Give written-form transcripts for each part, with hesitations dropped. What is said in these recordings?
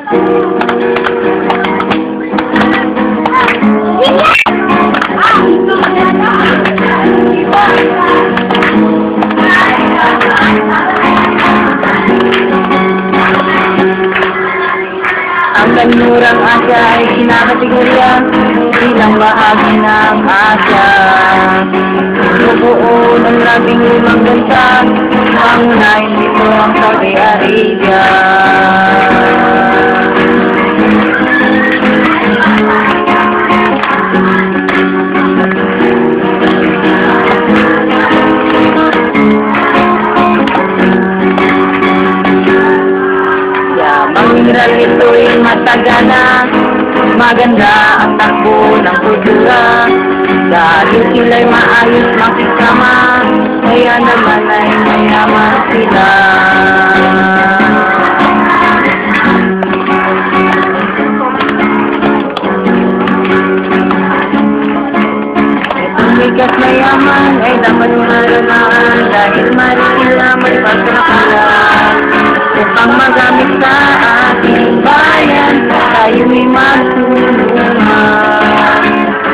Ang kanlurang Asya ay kinakategorya bilang bahagi ng Asya. Binubuo ng 15 bansa, pangunahin dito ang Saudi Arabia. Mineral ito'y matagana, maganda ang takbo ng kultura. Dahil sila'y maayos makisama, kaya naman ay mayaman sila. Itong bigas na yaman ay dapat maranaan, dahil marikil na may pagkakalan. Upang magamit sa ating bayan, tayo'y magtulungan.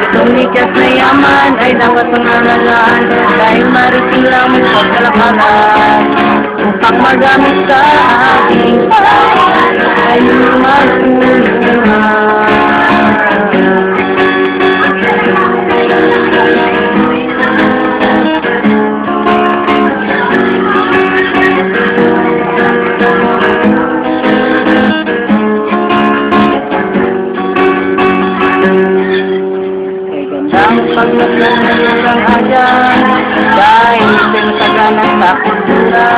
Itong likas na yaman ay dapat pangalalaan, dahil mariting lang may pagkalakalan. Upang magamit sa ating bayan, tayo'y magtulungan. Paglaklasan ng Asya, dahil pinagaganan sa kultura,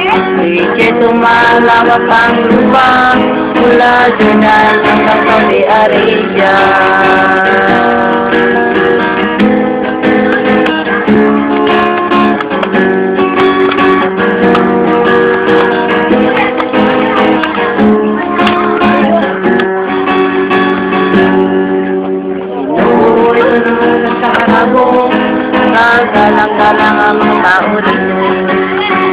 hindi tumalawak ang lupa mula Jordan hanggang Saudi Arabia. Galang-galang ang mga tao dito,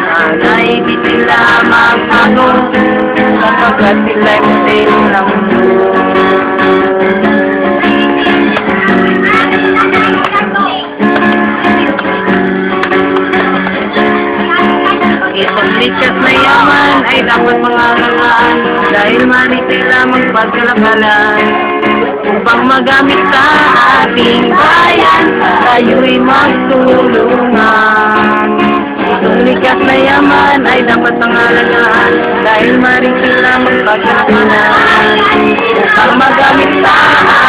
sana'y di sila magbago, sapagkat sila'y modelo ng mundo. Itong likas na yaman ay dapat pangalagaan, dahil mali sila magpagkalakalan. Upang magamit sa ating bayan, tayo'y magtulungan. Itong likas na yaman ay dapat pangalagaan, dahil maring sila magpagkakalan. Upang magamit sa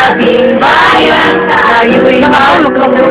ating bayan, tayo'y magtulungan.